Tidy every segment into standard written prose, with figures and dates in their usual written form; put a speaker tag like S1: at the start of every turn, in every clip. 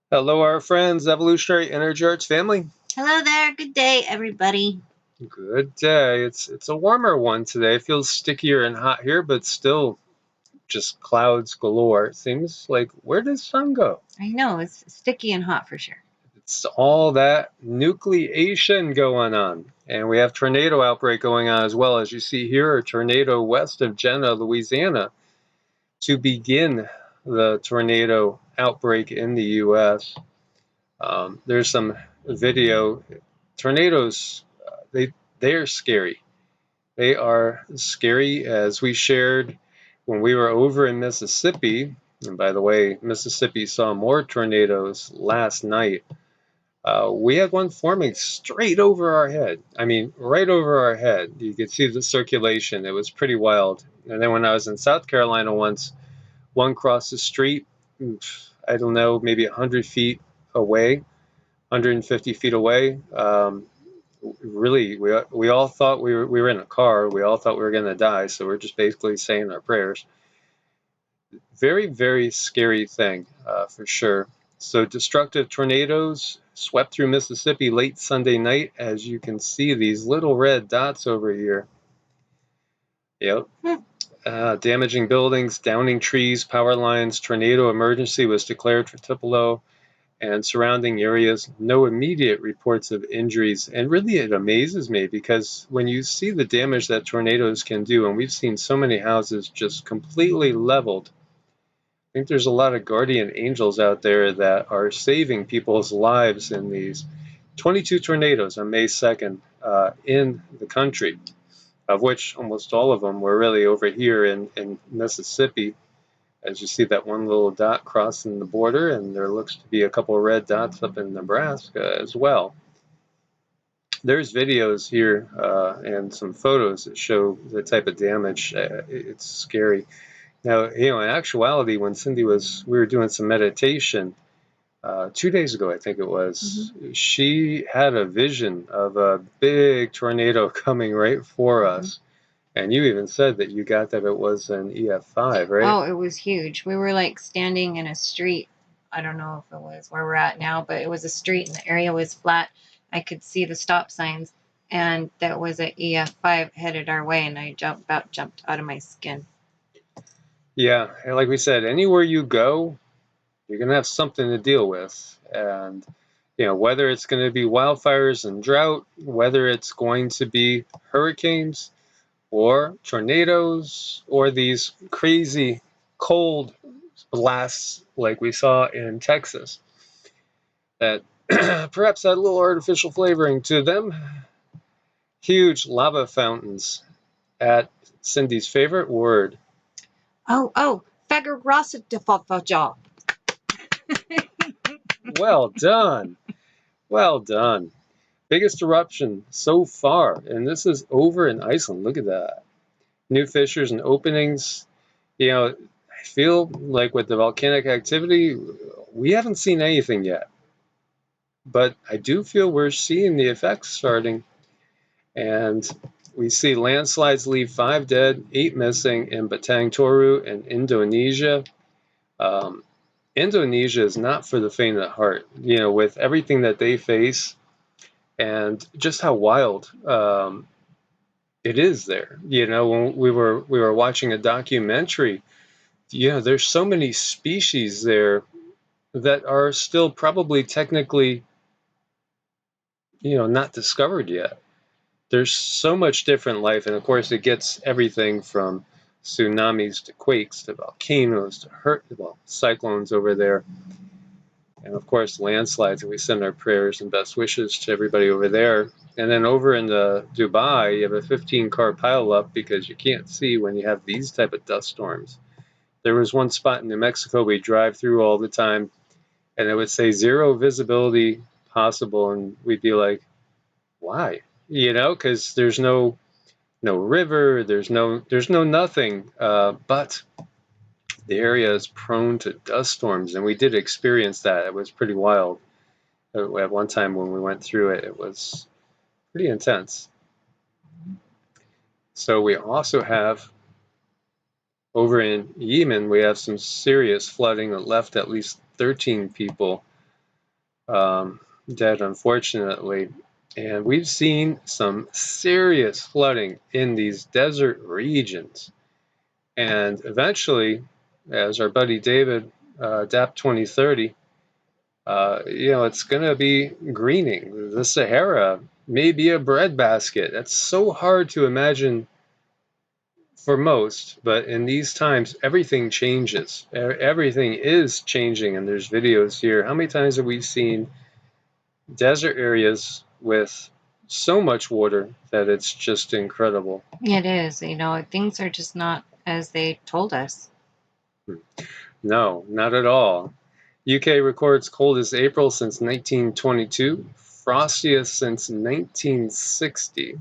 S1: Hello, our friends, Evolutionary Energy Arts family.
S2: Hello there. Good day, everybody.
S1: Good day. It's a warmer one today. It feels stickier and hot here, but still just clouds galore. It seems like, where does sun go?
S2: I know it's sticky and hot for sure.
S1: It's all that nucleation going on. And we have tornado outbreak going on as well. As you see here, a tornado west of Jenna, Louisiana, to begin the tornado outbreak in the U.S. There's some video. Tornadoes, they are scary. They are scary, as we shared when we were over in Mississippi. And by the way, Mississippi saw more tornadoes last night. We had one forming straight over our head. I mean, right over our head. You could see the circulation. It was pretty wild. And then when I was in South Carolina once, one crossed the street, I don't know, maybe 100 feet away, 150 feet away. Really, we all thought we were in a car. We all thought we were going to die, so we're just basically saying our prayers. Very, very scary thing, for sure. So destructive tornadoes swept through Mississippi late Sunday night, as you can see these little red dots over here. Yep. Damaging buildings, downing trees, power lines. Tornado emergency was declared for Tupelo and surrounding areas. No immediate reports of injuries. And really, it amazes me because when you see the damage that tornadoes can do, and we've seen so many houses just completely leveled, I think there's a lot of guardian angels out there that are saving people's lives in these 22 tornadoes on May 2nd in the country, of which almost all of them were really over here in Mississippi. As you see that one little dot crossing the border, and there looks to be a couple of red dots up in Nebraska as well. There's videos here and some photos that show the type of damage. It's scary. Now, in actuality, when we were doing some meditation 2 days ago, I think it was, she had a vision of a big tornado coming right for us. And you even said that you got that it was an EF5, right?
S2: Oh, it was huge. We were like standing in a street. I don't know if it was where we're at now, but it was a street and the area was flat. I could see the stop signs, and that was an EF5 headed our way, and I about jumped out of my skin.
S1: Yeah, and like we said, anywhere you go, you're going to have something to deal with. And, whether it's going to be wildfires and drought, whether it's going to be hurricanes or tornadoes or these crazy cold blasts like we saw in Texas that perhaps had a little artificial flavoring to them. Huge lava fountains at Cindy's favorite word.
S2: Oh, Fagradalsfjall.
S1: Well done. Well done. Biggest eruption so far, and this is over in Iceland. Look at that. New fissures and openings. I feel like with the volcanic activity, we haven't seen anything yet. But I do feel we're seeing the effects starting. And we see landslides leave 5 dead, 8 missing in Batang Toru and Indonesia. Indonesia is not for the faint of heart, with everything that they face and just how wild it is there. When we were watching a documentary, there's so many species there that are still probably technically, not discovered yet. There's so much different life, and of course it gets everything from tsunamis to quakes to volcanoes to cyclones over there, and of course landslides. And we send our prayers and best wishes to everybody over there. And then over in Dubai, you have a 15-car pileup because you can't see when you have these type of dust storms. There was one spot in New Mexico we drive through all the time, and it would say 0 visibility possible, and we'd be like, why? Because there's no river, there's no nothing, but the area is prone to dust storms, and we did experience that. It was pretty wild. At one time when we went through it, it was pretty intense. So we also have over in Yemen, we have some serious flooding that left at least 13 people dead, unfortunately. And we've seen some serious flooding in these desert regions. And eventually, as our buddy David, DAP 2030, it's going to be greening. The Sahara may be a breadbasket. That's so hard to imagine for most, but in these times, everything changes. Everything is changing, and there's videos here. How many times have we seen desert areas with so much water that it's just incredible?
S2: It is. Things are just not as they told us.
S1: No, not at all. UK records coldest April since 1922, frostiest since 1960.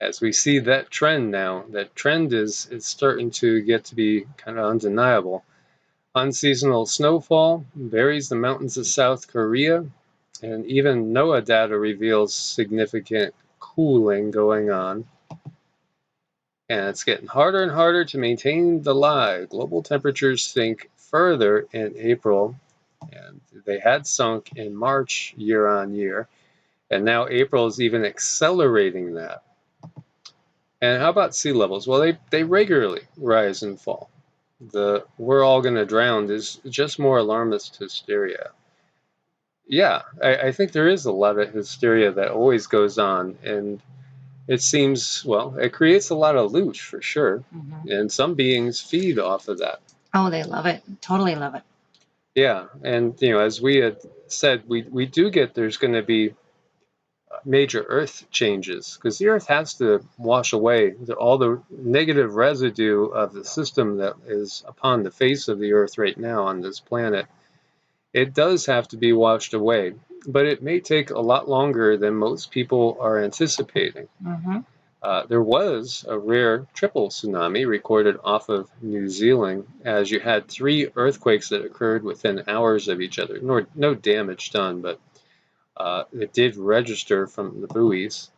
S1: As we see that trend now, that trend is starting to get to be kind of undeniable. Unseasonal snowfall buries the mountains of South Korea, and even NOAA data reveals significant cooling going on. And it's getting harder and harder to maintain the lie. Global temperatures sink further in April, and they had sunk in March year on year, and now April is even accelerating that. And how about sea levels? Well, they regularly rise and fall. The "we're all going to drown" is just more alarmist hysteria. Yeah, I think there is a lot of hysteria that always goes on, and it seems, well, it creates a lot of loot for sure, and some beings feed off of that.
S2: Oh, they love it. Totally love it.
S1: Yeah, and as we had said, we do get there's going to be major earth changes because the earth has to wash away all the negative residue of the system that is upon the face of the earth right now on this planet. It does have to be washed away, but it may take a lot longer than most people are anticipating. There was a rare triple tsunami recorded off of New Zealand, as you had 3 earthquakes that occurred within hours of each other. No damage done, but it did register from the buoys.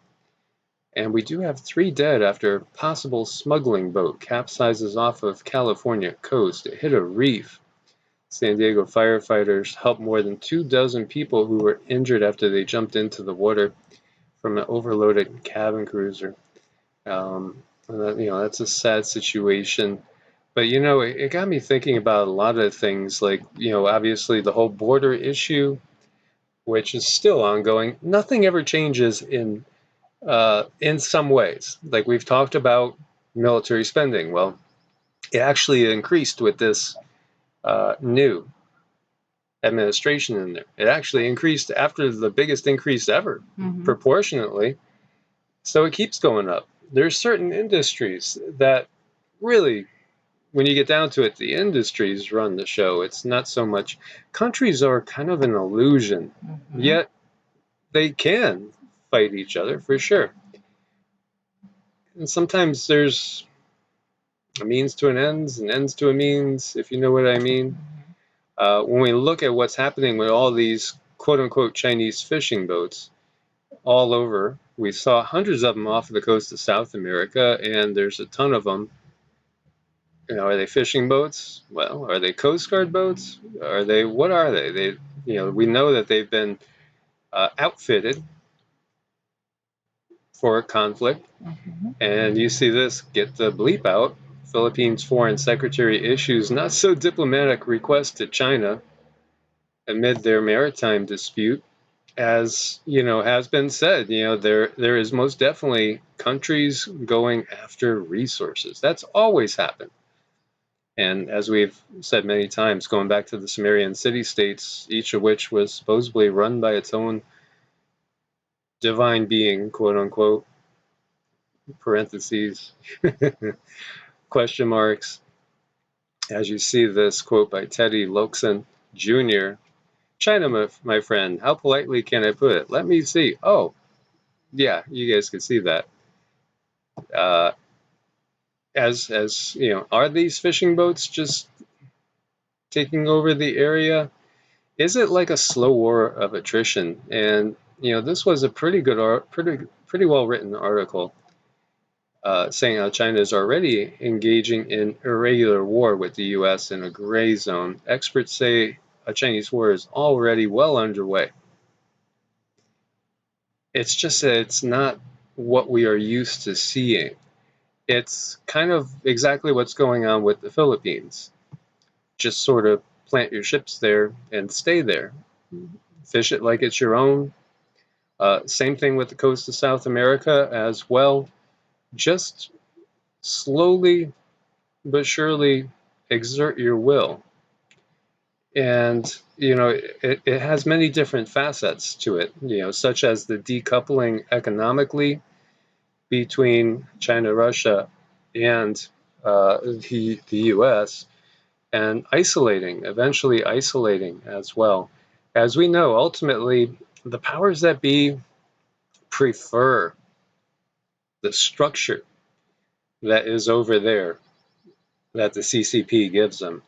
S1: And we do have 3 dead after a possible smuggling boat capsizes off of California coast. It hit a reef. San Diego firefighters helped more than 24 people who were injured after they jumped into the water from an overloaded cabin cruiser. That's a sad situation. But, it got me thinking about a lot of things, like, obviously the whole border issue, which is still ongoing. Nothing ever changes in some ways. Like we've talked about military spending. Well, it actually increased with this new administration in there. It actually increased after the biggest increase ever, proportionately. So it keeps going up. There's certain industries that really, when you get down to it, the industries run the show. It's not so much. Countries are kind of an illusion, yet they can fight each other for sure. And sometimes there's a means to an ends and ends to a means, if you know what I mean. When we look at what's happening with all these quote-unquote Chinese fishing boats all over, we saw hundreds of them off of the coast of South America, and there's a ton of them. Are they fishing boats? Well, are they Coast Guard boats? What are they? We know that they've been outfitted for a conflict. And you see this, get the bleep out. Philippines Foreign Secretary issues not so diplomatic request to China amid their maritime dispute. As has been said, there is most definitely countries going after resources. That's always happened. And as we've said many times, going back to the Sumerian city-states, each of which was supposedly run by its own divine being, quote unquote, parentheses, question marks. As you see this quote by Teddy Lokson Jr., China, my friend, how politely can I put it? Let me see. Oh, yeah, you guys can see that. As are these fishing boats just taking over the area? Is it like a slow war of attrition? And this was a pretty well written article saying how China is already engaging in irregular war with the U.S. in a gray zone. Experts say a Chinese war is already well underway. It's just that it's not what we are used to seeing. It's kind of exactly what's going on with the Philippines. Just sort of plant your ships there and stay there. Fish it like it's your own. Same thing with the coast of South America as well. Just slowly but surely exert your will. And, it has many different facets to it, such as the decoupling economically between China, Russia, and the US, and eventually isolating as well. As we know, ultimately, the powers that be prefer the structure that is over there that the CCP gives them.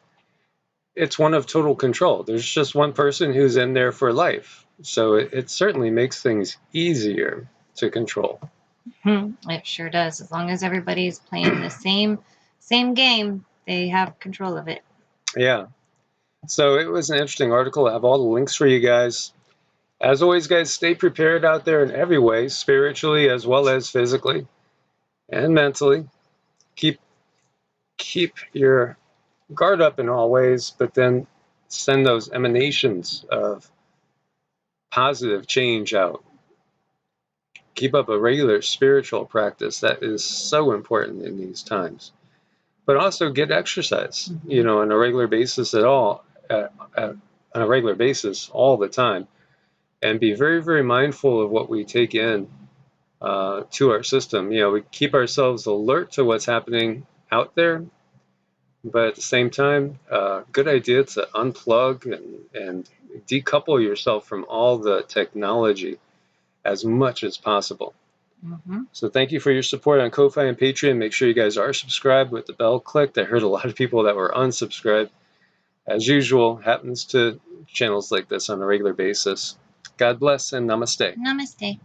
S1: It's one of total control. There's just one person who's in there for life. So it certainly makes things easier to control.
S2: It sure does. As long as everybody's playing the same game, they have control of it.
S1: Yeah. So it was an interesting article. I have all the links for you guys. As always, guys, stay prepared out there in every way, spiritually as well as physically and mentally. Keep your guard up in all ways, but then send those emanations of positive change out. Keep up a regular spiritual practice. That is so important in these times. But also get exercise, on a regular basis on a regular basis all the time. And be very, very mindful of what we take in to our system. We keep ourselves alert to what's happening out there, but at the same time, good idea to unplug and decouple yourself from all the technology as much as possible. So thank you for your support on Ko-Fi and Patreon. Make sure you guys are subscribed with the bell clicked. I heard a lot of people that were unsubscribed. As usual, happens to channels like this on a regular basis. God bless and namaste.
S2: Namaste.